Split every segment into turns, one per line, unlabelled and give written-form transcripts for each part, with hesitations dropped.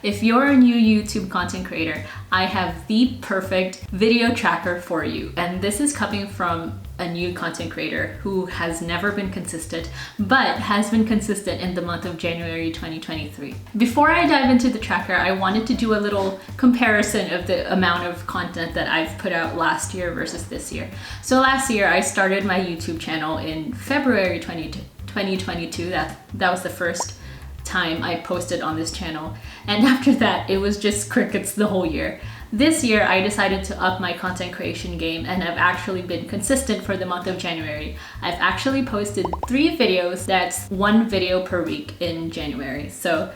If you're a new YouTube content creator, I have the perfect video tracker for you. And this is coming from a new content creator who has never been consistent, but has been consistent in the month of January 2023. Before I dive into the tracker, I wanted to do a little comparison of the amount of content that I've put out last year versus this year. So last year, I started my YouTube channel in February 2022. That was the first time I posted on this channel. And after that, it was just crickets the whole year. This year, I decided to up my content creation game and I've actually been consistent for the month of January. I've actually posted 3 videos. That's 1 video per week in January. So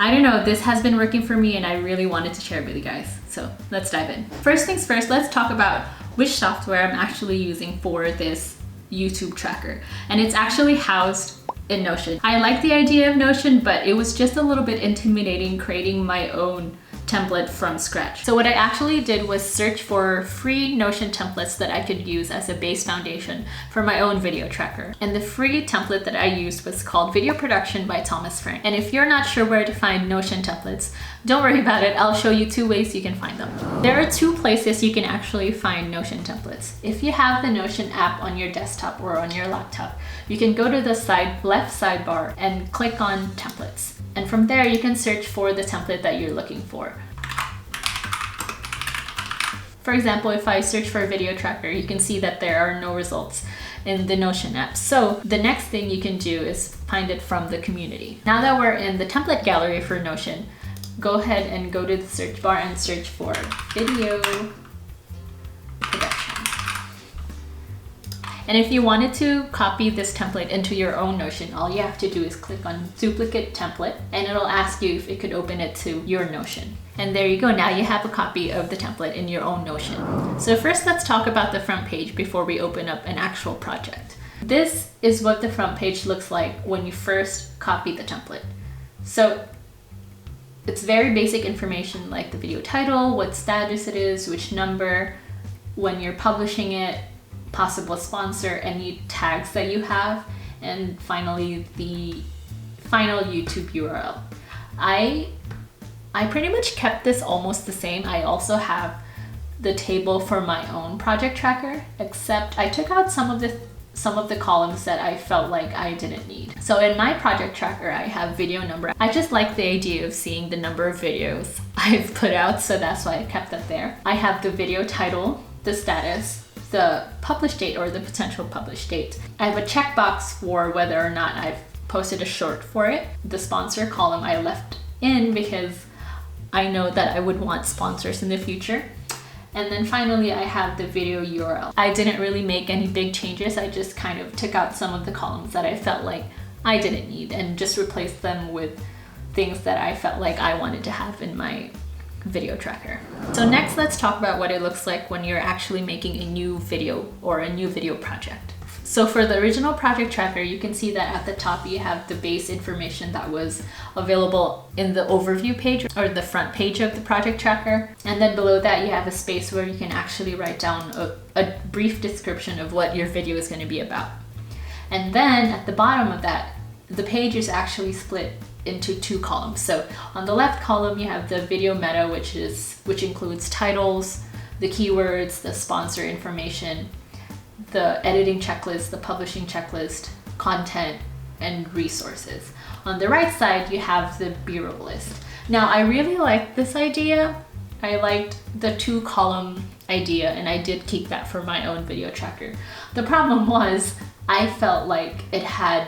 I don't know, this has been working for me and I really wanted to share it with you guys. So let's dive in. First things first, let's talk about which software I'm actually using for this YouTube tracker. And it's actually housed in Notion. I like the idea of Notion, but it was just a little bit intimidating creating my own template from scratch. So what I actually did was search for free Notion templates that I could use as a base foundation for my own video tracker. And the free template that I used was called Video Production by Thomas Frank. And if you're not sure where to find Notion templates, don't worry about it. I'll show you 2 ways you can find them. There are 2 places you can actually find Notion templates. If you have the Notion app on your desktop or on your laptop, you can go to the left sidebar and click on templates. And from there, you can search for the template that you're looking for. For example, if I search for a video tracker, you can see that there are no results in the Notion app. So the next thing you can do is find it from the community. Now that we're in the template gallery for Notion, go ahead and go to the search bar and search for video production. And if you wanted to copy this template into your own Notion, all you have to do is click on duplicate template and it'll ask you if it could open it to your Notion. And there you go, now you have a copy of the template in your own Notion. So first let's talk about the front page before we open up an actual project. This is what the front page looks like when you first copy the template. So it's very basic information like the video title, what status it is, which number, when you're publishing it, possible sponsor, any tags that you have, and finally the final YouTube URL. I pretty much kept this almost the same. I also have the table for my own project tracker, except I took out some of the columns that I felt like I didn't need. So in my project tracker, I have video number. I just like the idea of seeing the number of videos I've put out, so that's why I kept that there. I have the video title, the status, the publish date or the potential publish date. I have a checkbox for whether or not I've posted a short for it. The sponsor column I left in because I know that I would want sponsors in the future. And then finally, I have the video URL. I didn't really make any big changes. I just kind of took out some of the columns that I felt like I didn't need and just replaced them with things that I felt like I wanted to have in my video tracker. So next, let's talk about what it looks like when you're actually making a new video or a new video project. So for the original project tracker, you can see that at the top you have the base information that was available in the overview page or the front page of the project tracker. And then below that you have a space where you can actually write down a brief description of what your video is going to be about. And then at the bottom of that, the page is actually split into 2 columns. So on the left column, you have the video meta, which includes titles, the keywords, the sponsor information, the editing checklist, the publishing checklist, content, and resources. On the right side, you have the B-roll list. Now, I really like this idea. I liked the 2-column idea, and I did keep that for my own video tracker. The problem was I felt like it had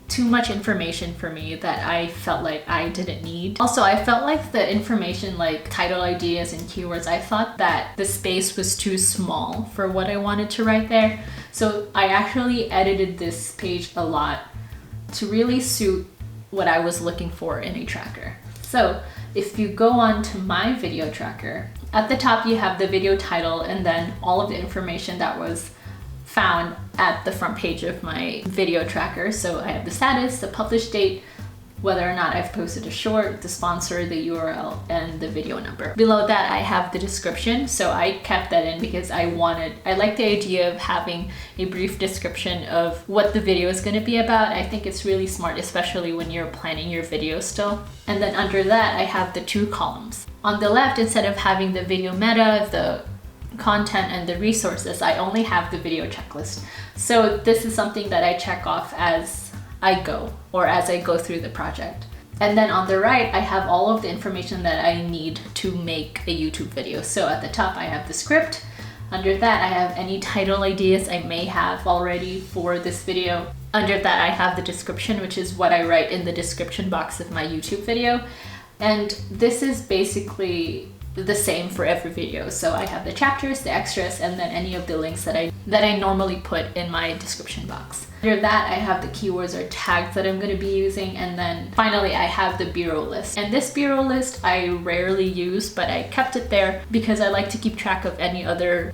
too much information for me that I felt like I didn't need. Also, I felt like the information like title ideas and keywords, I thought that the space was too small for what I wanted to write there. So I actually edited this page a lot to really suit what I was looking for in a tracker. So if you go on to my video tracker, at the top you have the video title and then all of the information that was found at the front page of my video tracker. So I have the status, the publish date, whether or not I've posted a short, the sponsor, the URL, and the video number. Below that, I have the description. So I kept that in because I like the idea of having a brief description of what the video is going to be about. I think it's really smart, especially when you're planning your video still. And then under that, I have the 2 columns. On the left, instead of having the video meta, the content, and the resources, I only have the video checklist. So this is something that I check off as I go, or as I go through the project. And then on the right, I have all of the information that I need to make a YouTube video. So at the top, I have the script. Under that, I have any title ideas I may have already for this video. Under that, I have the description, which is what I write in the description box of my YouTube video. And this is basically the same for every video. So I have the chapters, the extras, and then any of the links that I normally put in my description box. Under that, I have the keywords or tags that I'm going to be using, and then finally I have the B-roll list. And this B-roll list I rarely use, but I kept it there because I like to keep track of any other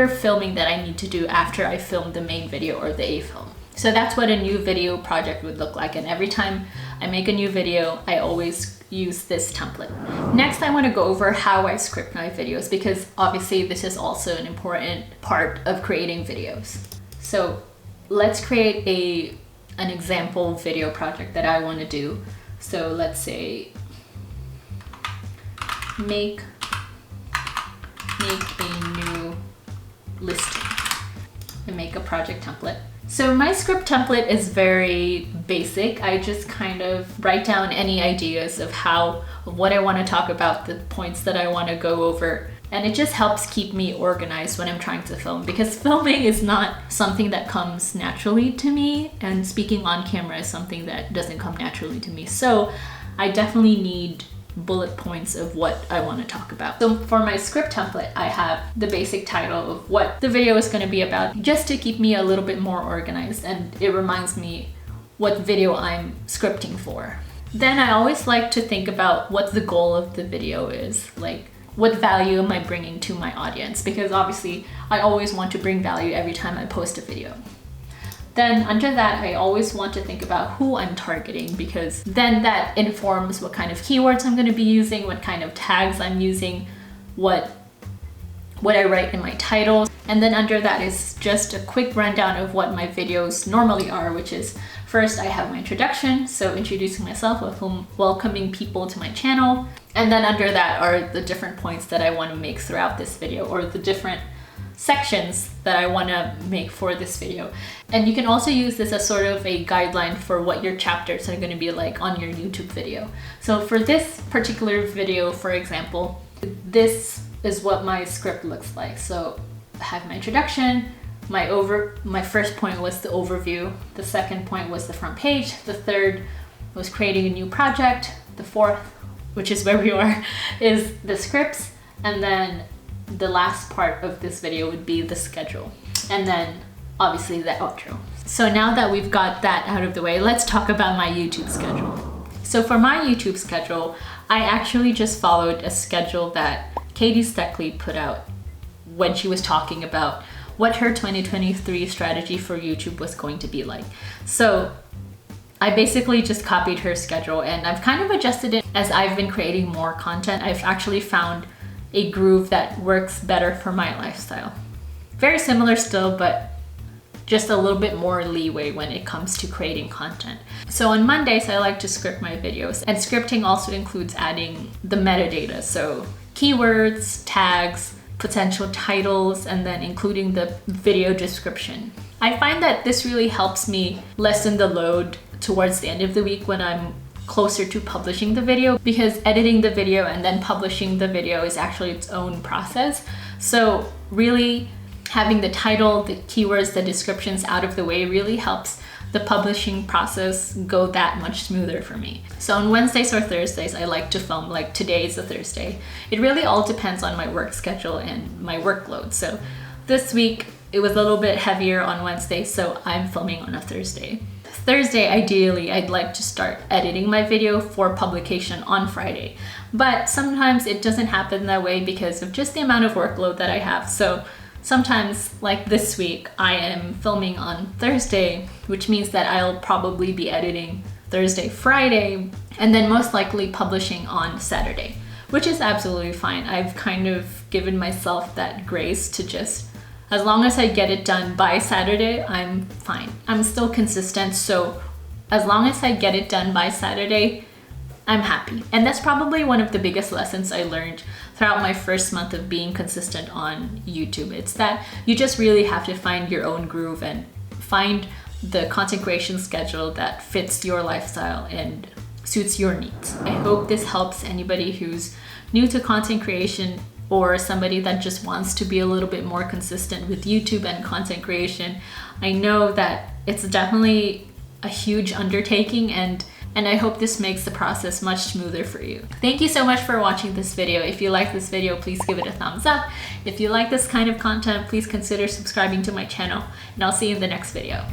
filming that I need to do after I film the main video or the A-film. So that's what a new video project would look like, and every time I make a new video, I always use this template. Next, I want to go over how I script my videos, because obviously this is also an important part of creating videos. So let's create an example video project that I want to do. So let's say make a new listing and make a project template. So my script template is very basic. I just kind of write down any ideas of what I want to talk about, the points that I want to go over. And it just helps keep me organized when I'm trying to film, because filming is not something that comes naturally to me, and speaking on camera is something that doesn't come naturally to me. So I definitely need bullet points of what I want to talk about. So for my script template, I have the basic title of what the video is going to be about, just to keep me a little bit more organized, and it reminds me what video I'm scripting for. Then I always like to think about what the goal of the video is, like what value am I bringing to my audience, because obviously I always want to bring value every time I post a video. Then under that, I always want to think about who I'm targeting, because then that informs what kind of keywords I'm going to be using, what kind of tags I'm using, what I write in my titles. And then under that is just a quick rundown of what my videos normally are, which is first I have my introduction, so introducing myself, welcoming people to my channel. And then under that are the different points that I want to make throughout this video, or the different sections that I want to make for this video. And you can also use this as sort of a guideline for what your chapters are going to be like on your YouTube video. So for this particular video, for example, this is what my script looks like. So I have my introduction, my first point was the overview, the second point was the front page, the third was creating a new project, the fourth, which is where we are, is the scripts, and then the last part of this video would be the schedule, and then obviously the outro. So now that we've got that out of the way, let's talk about my YouTube schedule. So for my YouTube schedule, I actually just followed a schedule that Katie Steckley put out when she was talking about what her 2023 strategy for YouTube was going to be like. So I basically just copied her schedule, and I've kind of adjusted it as I've been creating more content. I've actually found a groove that works better for my lifestyle. Very similar still, but just a little bit more leeway when it comes to creating content. So on Mondays, I like to script my videos, and scripting also includes adding the metadata. So keywords, tags, potential titles, and then including the video description. I find that this really helps me lessen the load towards the end of the week when I'm closer to publishing the video, because editing the video and then publishing the video is actually its own process. So really having the title, the keywords, the descriptions out of the way really helps the publishing process go that much smoother for me. So on Wednesdays or Thursdays, I like to film, like today is a Thursday. It really all depends on my work schedule and my workload. So this week it was a little bit heavier on Wednesday, so I'm filming on a Thursday. Thursday, ideally, I'd like to start editing my video for publication on Friday. But sometimes it doesn't happen that way because of just the amount of workload that I have. So sometimes, like this week, I am filming on Thursday, which means that I'll probably be editing Thursday, Friday, and then most likely publishing on Saturday, which is absolutely fine. I've kind of given myself that grace to just, as long as I get it done by Saturday, I'm fine. I'm still consistent, so as long as I get it done by Saturday, I'm happy. And that's probably one of the biggest lessons I learned throughout my first month of being consistent on YouTube. It's that you just really have to find your own groove and find the content creation schedule that fits your lifestyle and suits your needs. I hope this helps anybody who's new to content creation or somebody that just wants to be a little bit more consistent with YouTube and content creation. I know that it's definitely a huge undertaking, and I hope this makes the process much smoother for you. Thank you so much for watching this video. If you like this video, please give it a thumbs up. If you like this kind of content, please consider subscribing to my channel, and I'll see you in the next video.